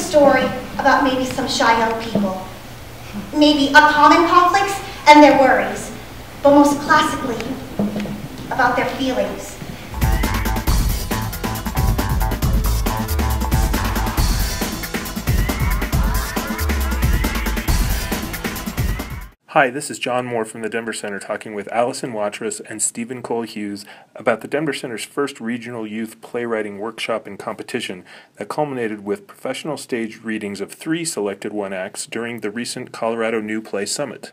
story about maybe some shy young people. Maybe a common conflicts and their worries, but most classically, about their feelings. Hi, this is John Moore from the Denver Center talking with Allison Watrous and Stephen Cole Hughes about the Denver Center's first regional youth playwriting workshop and competition that culminated with professional staged readings of 3 selected one-acts during the recent Colorado New Play Summit.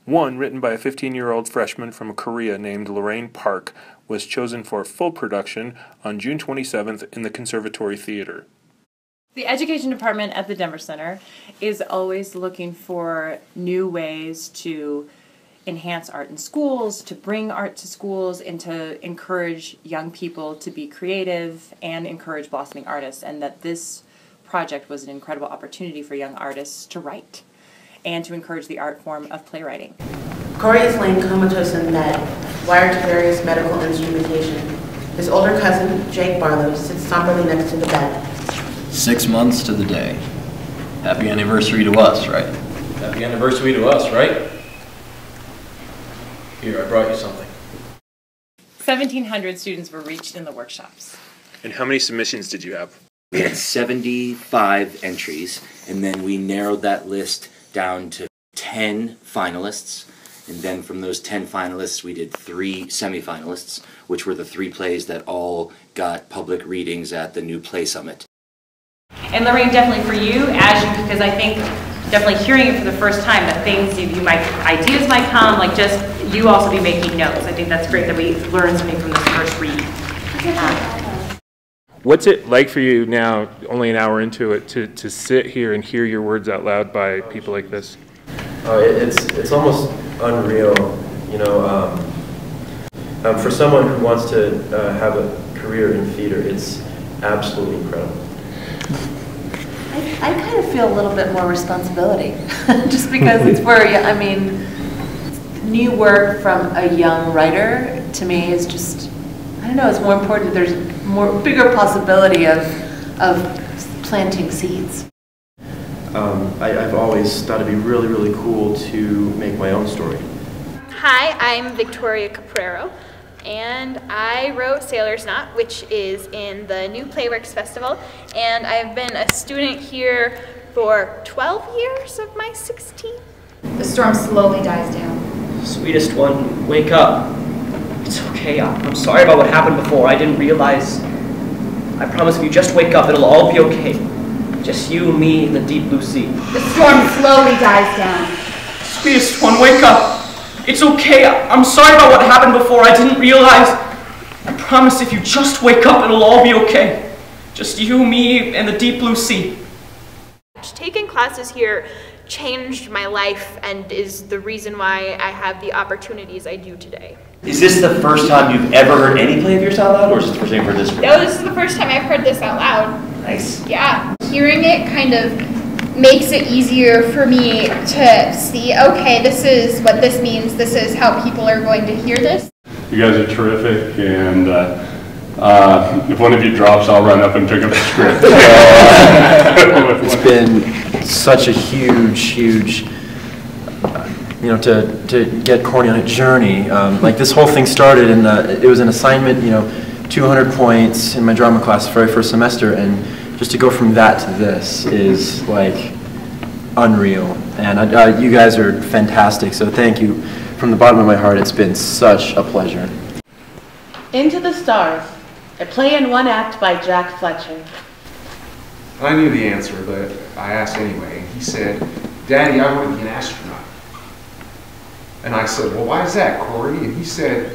One, written by a 15-year-old freshman from Korea named Laurain Park, was chosen for full production on June 27th in the Conservatory Theatre. The Education Department at the Denver Center is always looking for new ways to enhance art in schools, to bring art to schools, and to encourage young people to be creative and encourage blossoming artists, and that this project was an incredible opportunity for young artists to write and to encourage the art form of playwriting. Corey is laying comatose in bed, wired to various medical instrumentation. His older cousin, Jake Barlow, sits somberly next to the bed. 6 months to the day. Happy anniversary to us, right? Happy anniversary to us, right? Here, I brought you something. 1,700 students were reached in the workshops. And how many submissions did you have? We had 75 entries, and then we narrowed that list down to 10 finalists. And then from those 10 finalists, we did 3 semifinalists, which were the 3 plays that all got public readings at the New Play Summit. And Laurain, definitely for you, because I think definitely hearing it for the first time, that ideas might come, like just you also be making notes. I think that's great that we learned something from this first read. What's it like for you now, only an hour into it, to sit here and hear your words out loud by people like this? It's almost unreal, you know. For someone who wants to have a career in theater, it's absolutely incredible. I kind of feel a little bit more responsibility, just because it's where, I mean, new work from a young writer, to me, is just, I don't know, it's more important. There's bigger possibility of planting seeds. I've always thought it'd be really, really cool to make my own story. Hi, I'm Victoria Caprero, and I wrote Sailor's Knot, which is in the New Playworks Festival, and I've been a student here for 12 years of my 16. The storm slowly dies down. Sweetest one, wake up. It's okay, I'm sorry about what happened before. I didn't realize. I promise if you just wake up, it'll all be okay. Just you, me, and the deep blue sea. The storm slowly dies down. Sweetest one, wake up. It's okay. I'm sorry about what happened before. I didn't realize. I promise if you just wake up, it'll all be okay. Just you, me, and the deep blue sea. Taking classes here changed my life and is the reason why I have the opportunities I do today. Is this the first time you've ever heard any play of yours out loud, or is this the first time you've heard this? No, this is the first time I've heard this out loud. Nice. Yeah. Hearing it kind of makes it easier for me to see, okay, this is what this means, this is how people are going to hear this. You guys are terrific, and if one of you drops, I'll run up and pick up the script. It's been such a huge, you know, to get Corny on a journey. Like this whole thing started, it was an assignment, you know, 200 points in my drama class for my first semester, and just to go from that to this is like unreal. And you guys are fantastic, so thank you from the bottom of my heart. It's been such a pleasure. Into the Stars, a play in one act by Jack Fletcher. I knew the answer, but I asked anyway. He said, "Daddy, I want to be an astronaut." And I said, "Well, why is that, Corey?" And he said,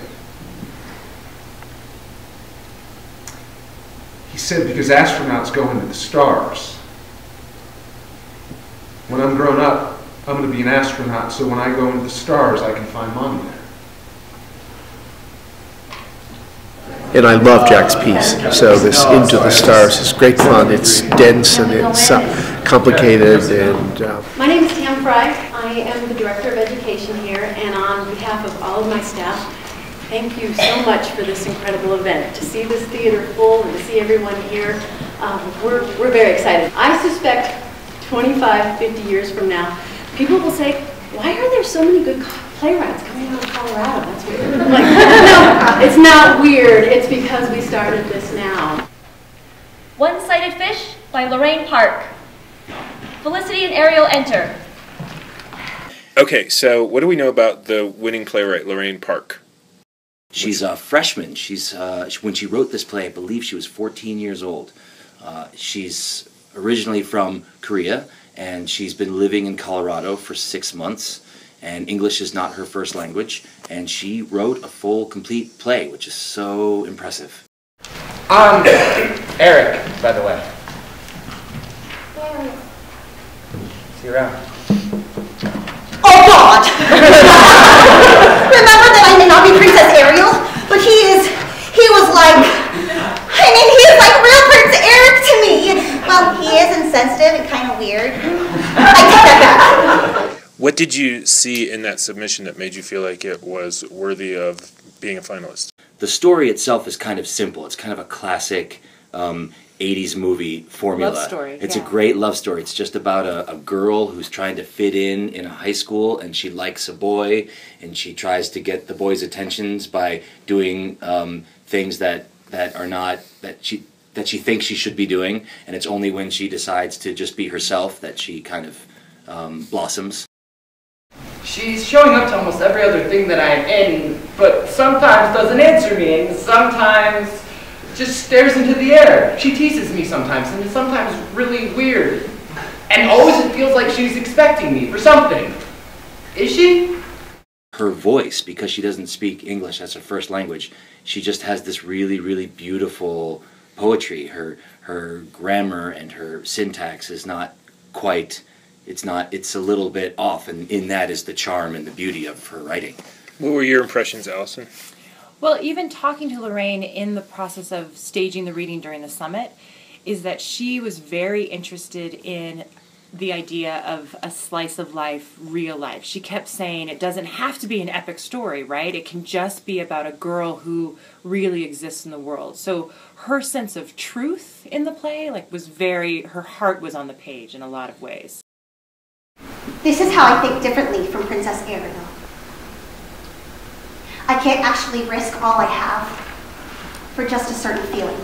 because astronauts go into the stars. When I'm grown up, I'm going to be an astronaut, so when I go into the stars, I can find Mommy there. And I love Jack's piece, so this Into the Stars is great fun. It's dense and it's complicated. And my name is Frye. I am the Director of Education here, and on behalf of all of my staff, thank you so much for this incredible event. To see this theater full and to see everyone here, we're very excited. I suspect 25, 50 years from now, people will say, why are there so many good playwrights coming out of Colorado? That's weird. I'm like, no, it's not weird. It's because we started this now. One-Sided Fish by Laurain Park. Felicity and Ariel enter. Okay, so what do we know about the winning playwright, Laurain Park? She's a freshman. When she wrote this play, I believe she was 14 years old. She's originally from Korea, and she's been living in Colorado for 6 months, and English is not her first language, and she wrote a full, complete play, which is so impressive. Eric, by the way. See you around. Oh God! Remember that I may not be Princess Ariel, but he was like real Prince Eric to me. Well, he is insensitive and kind of weird. I take that back. What did you see in that submission that made you feel like it was worthy of being a finalist? The story itself is kind of simple. It's kind of a classic 80s movie formula. Love story. It's a great love story. It's just about a girl who's trying to fit in a high school, and she likes a boy, and she tries to get the boy's attentions by doing things that she thinks she should be doing, and it's only when she decides to just be herself that she kind of blossoms. She's showing up to almost every other thing that I'm in, but sometimes doesn't answer me, and sometimes just stares into the air. She teases me sometimes, and it's sometimes really weird. And always it feels like she's expecting me for something. Is she? Her voice, because she doesn't speak English as her first language, she just has this really, really beautiful poetry. Her grammar and her syntax is not quite, it's a little bit off, and in that is the charm and the beauty of her writing. What were your impressions, Allison? Well, even talking to Laurain in the process of staging the reading during the summit is that she was very interested in the idea of a slice of life, real life. She kept saying it doesn't have to be an epic story, right? It can just be about a girl who really exists in the world. So her sense of truth in the play her heart was on the page in a lot of ways. This is how I think differently from Princess Ariel. I can't actually risk all I have for just a certain feeling.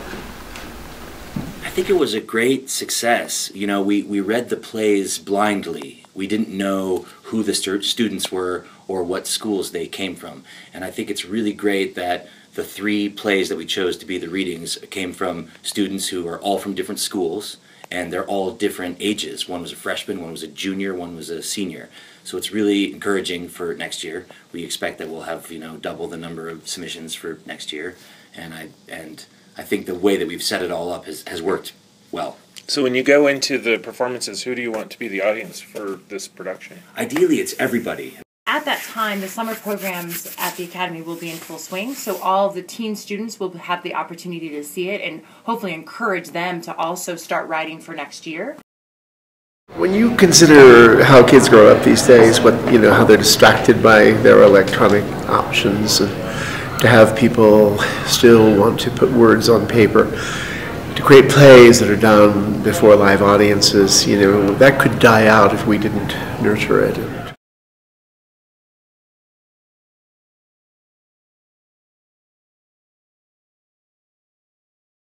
I think it was a great success. You know, we read the plays blindly. We didn't know who the students were or what schools they came from. And I think it's really great that the 3 plays that we chose to be the readings came from students who are all from different schools, and they're all different ages. One was a freshman, one was a junior, one was a senior. So it's really encouraging for next year. We expect that we'll have, double the number of submissions for next year. And I think the way that we've set it all up has worked well. So when you go into the performances, who do you want to be the audience for this production? Ideally, it's everybody. At that time, the summer programs at the Academy will be in full swing, so all of the teen students will have the opportunity to see it and hopefully encourage them to also start writing for next year. When you consider how kids grow up these days, how they're distracted by their electronic options, and to have people still want to put words on paper, to create plays that are done before live audiences, that could die out if we didn't nurture it.